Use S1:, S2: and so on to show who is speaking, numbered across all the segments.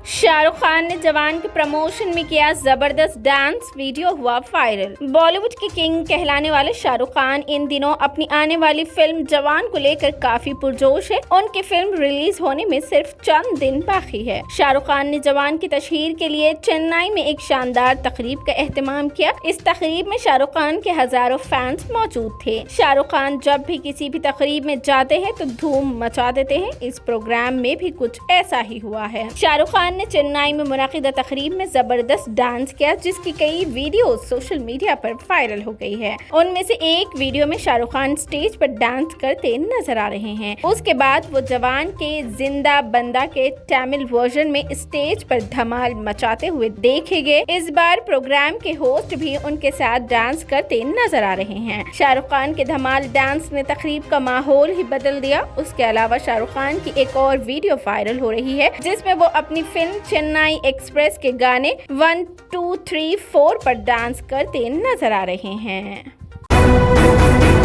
S1: शाहरुख खान ने जवान के प्रमोशन में किया जबरदस्त डांस, वीडियो हुआ वायरल। बॉलीवुड के किंग कहलाने वाले शाहरुख खान इन दिनों अपनी आने वाली फिल्म जवान को लेकर काफी पुरजोश है। उनकी फिल्म रिलीज होने में सिर्फ चंद दिन बाकी है। शाहरुख खान ने जवान की तशहीर के लिए चेन्नई में एक शानदार तकरीब का एहतमाम किया। इस तकरीब में शाहरुख खान के हजारों फैंस मौजूद थे। शाहरुख खान जब भी किसी भी तकरीब में जाते हैं तो धूम मचा देते हैं। इस प्रोग्राम में भी कुछ ऐसा ही हुआ है। शाहरुख खान ने चेन्नई में मुनाकिदा तकरीब में जबरदस्त डांस किया, जिसकी कई वीडियो सोशल मीडिया पर वायरल हो गई है। उनमें से एक वीडियो में शाहरुख खान स्टेज पर डांस करते नजर आ रहे हैं। उसके बाद वो जवान के जिंदा बंदा के तमिल वर्जन में स्टेज पर धमाल मचाते हुए देखे गए। इस बार प्रोग्राम के होस्ट भी उनके साथ डांस करते नजर आ रहे हैं। शाहरुख खान के धमाल डांस ने तकरीब का माहौल ही बदल दिया। उसके अलावा शाहरुख खान की एक और वीडियो वायरल हो रही है, जिसमें वो अपनी फिल्म चेन्नई एक्सप्रेस के गाने 1 2 3 4 पर डांस करते नजर आ रहे हैं।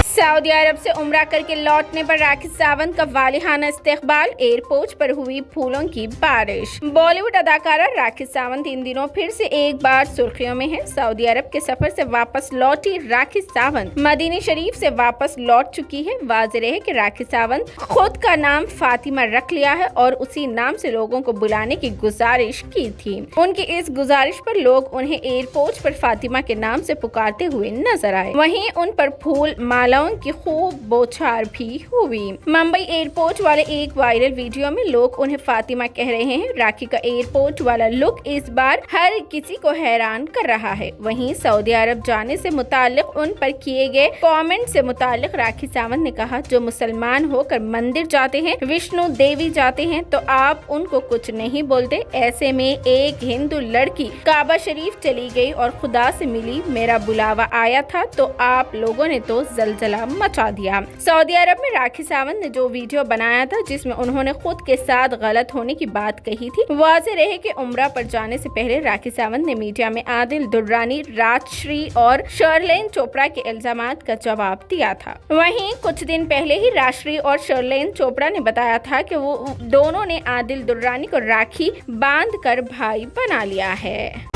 S1: सऊदी अरब से उम्रा करके लौटने पर राखी सावंत का वालिहाना इस्तकबाल, एयरपोर्ट पर हुई फूलों की बारिश। बॉलीवुड अदाकारा राखी सावंत इन दिनों फिर से एक बार सुर्खियों में है। सऊदी अरब के सफर से वापस लौटी राखी सावंत मदीने शरीफ से वापस लौट चुकी है। वाज़ेह है कि राखी सावंत खुद का नाम फातिमा रख लिया है और उसी नाम से लोगों को बुलाने की गुजारिश की थी। उनकी इस गुजारिश पर लोग उन्हें एयरपोर्ट पर फातिमा के नाम से पुकारते हुए नजर आए। वहीं उन पर फूल मालाओं की खूब बौछार भी हुई। मुंबई एयरपोर्ट वाले एक वायरल वीडियो में लोग उन्हें फातिमा कह रहे हैं। राखी का एयरपोर्ट वाला लुक इस बार हर किसी को हैरान कर रहा है। वहीं सऊदी अरब जाने से मुतालिक उन पर किए गए कमेंट से मुतालिक राखी सावंत ने कहा, जो मुसलमान होकर मंदिर जाते हैं, विष्णु देवी जाते हैं, तो आप उनको कुछ नहीं बोलते। ऐसे में एक हिंदू लड़की काबा शरीफ चली गई और खुदा से मिली, मेरा बुलावा आया था तो आप लोगों ने तो जलजला मचा दिया। सऊदी अरब में राखी सावंत ने जो वीडियो बनाया था, जिसमें उन्होंने खुद के साथ गलत होने की बात कही थी। वाज़ेह रहे कि उम्रा पर जाने से पहले राखी सावंत ने मीडिया में आदिल दुर्रानी, राजश्री और शर्लेन चोपड़ा के इल्जामात का जवाब दिया था। वहीं कुछ दिन पहले ही राजश्री और शर्लेन चोपड़ा ने बताया था कि वो दोनों ने आदिल दुर्रानी को राखी बांधकर भाई बना लिया है।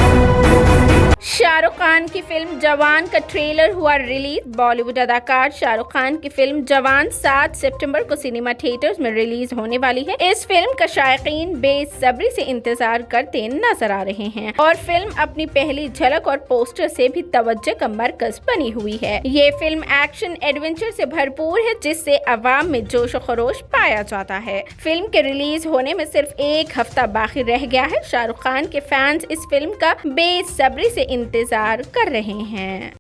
S1: शाहरुख खान की फिल्म जवान का ट्रेलर हुआ रिलीज। बॉलीवुड अदाकार शाहरुख खान की फिल्म जवान 7 सितंबर को सिनेमा थिएटर्स में रिलीज होने वाली है। इस फिल्म का शायकीन बेसब्री से इंतजार करते नजर आ रहे हैं और फिल्म अपनी पहली झलक और पोस्टर से भी तवज्जो का मरकज बनी हुई है। ये फिल्म एक्शन एडवेंचर से भरपूर है, जिससे अवाम में जोश और खरोश पाया जाता है। फिल्म के रिलीज होने में सिर्फ एक हफ्ता बाकी रह गया है। शाहरुख खान के फैंस इस फिल्म का बेसब्री से इंतजार कर रहे हैं।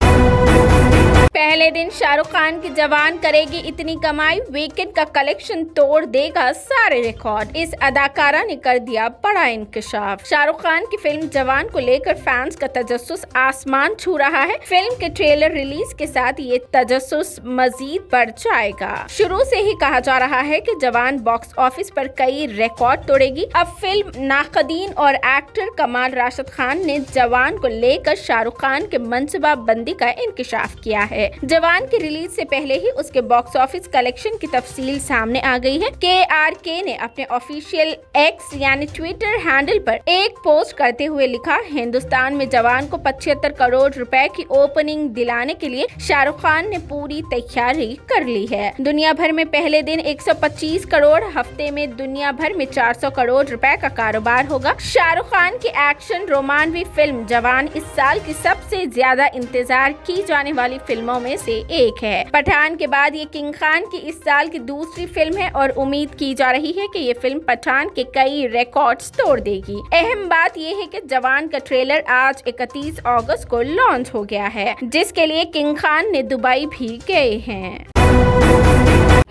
S1: पहले दिन शाहरुख खान की जवान करेगी इतनी कमाई, वीकेंड का कलेक्शन तोड़ देगा सारे रिकॉर्ड। इस अदाकारा ने कर दिया बड़ा इंकशाफ। शाहरुख खान की फिल्म जवान को लेकर फैंस का तजस्सुस आसमान छू रहा है। फिल्म के ट्रेलर रिलीज के साथ ये तजस्सुस मजीद बढ़ जाएगा। शुरू से ही कहा जा रहा है कि जवान बॉक्स ऑफिस पर कई रिकॉर्ड तोड़ेगी। अब फिल्म नाकदीन और एक्टर कमाल राशिद खान ने जवान को लेकर शाहरुख खान के मनसूबा बंदी का इंकशाफ किया है। जवान की रिलीज से पहले ही उसके बॉक्स ऑफिस कलेक्शन की तफसील सामने आ गई है। KRK ने अपने ऑफिशियल एक्स यानी ट्विटर हैंडल पर एक पोस्ट करते हुए लिखा, हिंदुस्तान में जवान को 75 करोड़ रुपए की ओपनिंग दिलाने के लिए शाहरुख खान ने पूरी तैयारी कर ली है। दुनिया भर में पहले दिन 125 करोड़, हफ्ते में दुनिया भर में 400 करोड़ रुपए का कारोबार होगा। शाहरुख खान की एक्शन रोमांवी फिल्म जवान इस साल की सबसे ज्यादा इंतजार की जाने वाली फिल्मों में से एक है। पठान के बाद ये किंग खान की इस साल की दूसरी फिल्म है और उम्मीद की जा रही है कि ये फिल्म पठान के कई रिकॉर्ड्स तोड़ देगी। अहम बात ये है कि जवान का ट्रेलर आज 31 अगस्त को लॉन्च हो गया है, जिसके लिए किंग खान ने दुबई भी गए हैं।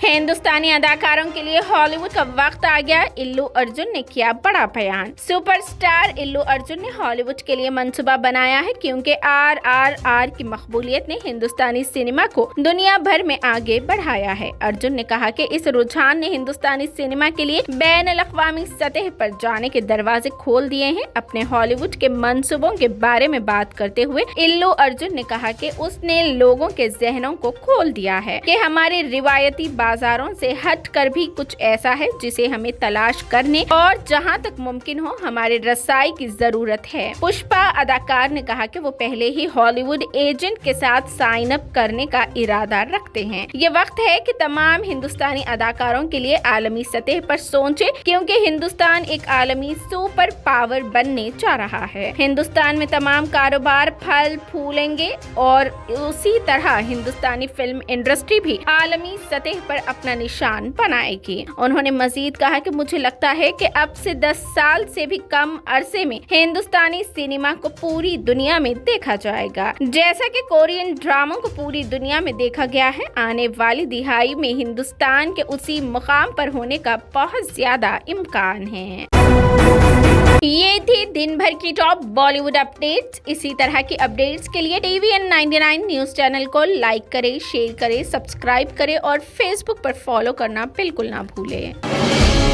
S1: हिंदुस्तानी अदाकारों के लिए हॉलीवुड का वक्त आ गया। इल्लू अर्जुन ने किया बड़ा बयान। सुपरस्टार इल्लू अर्जुन ने हॉलीवुड के लिए मंसूबा बनाया है, क्योंकि RRR की मकबूलियत ने हिंदुस्तानी सिनेमा को दुनिया भर में आगे बढ़ाया है। अर्जुन ने कहा कि इस रुझान ने हिंदुस्तानी सिनेमा के लिए बैनुल-अक़वामी सतह पर जाने के दरवाजे खोल दिए हैं। अपने हॉलीवुड के मंसूबों के बारे में बात करते हुए इल्लू अर्जुन ने कहा कि उसने लोगों के जहनों को खोल दिया है कि हमारे रिवायती बाजारों से हटकर भी कुछ ऐसा है जिसे हमें तलाश करने और जहां तक मुमकिन हो हमारे रसाई की जरूरत है। पुष्पा अदाकार ने कहा कि वो पहले ही हॉलीवुड एजेंट के साथ साइन अप करने का इरादा रखते हैं। ये वक्त है कि तमाम हिंदुस्तानी अदाकारों के लिए आलमी सतह पर सोचे, क्योंकि हिंदुस्तान एक आलमी सुपर पावर बनने जा रहा है। हिंदुस्तान में तमाम कारोबार फल फूलेंगे और उसी तरह हिंदुस्तानी फिल्म इंडस्ट्री भी आलमी सतह पर अपना निशान बनाएगी। उन्होंने मजीद कहा कि मुझे लगता है कि अब से 10 साल से भी कम अरसे में हिंदुस्तानी सिनेमा को पूरी दुनिया में देखा जाएगा, जैसा कि कोरियन ड्रामों को पूरी दुनिया में देखा गया है। आने वाली दिहाई में हिंदुस्तान के उसी मुकाम पर होने का बहुत ज्यादा इम्कान है। ये थी दिन भर की टॉप बॉलीवुड अपडेट्स। इसी तरह की अपडेट्स के लिए TVN 99 न्यूज चैनल को लाइक करें, शेयर करें, सब्सक्राइब करें और फेसबुक पर फॉलो करना बिल्कुल ना भूलें।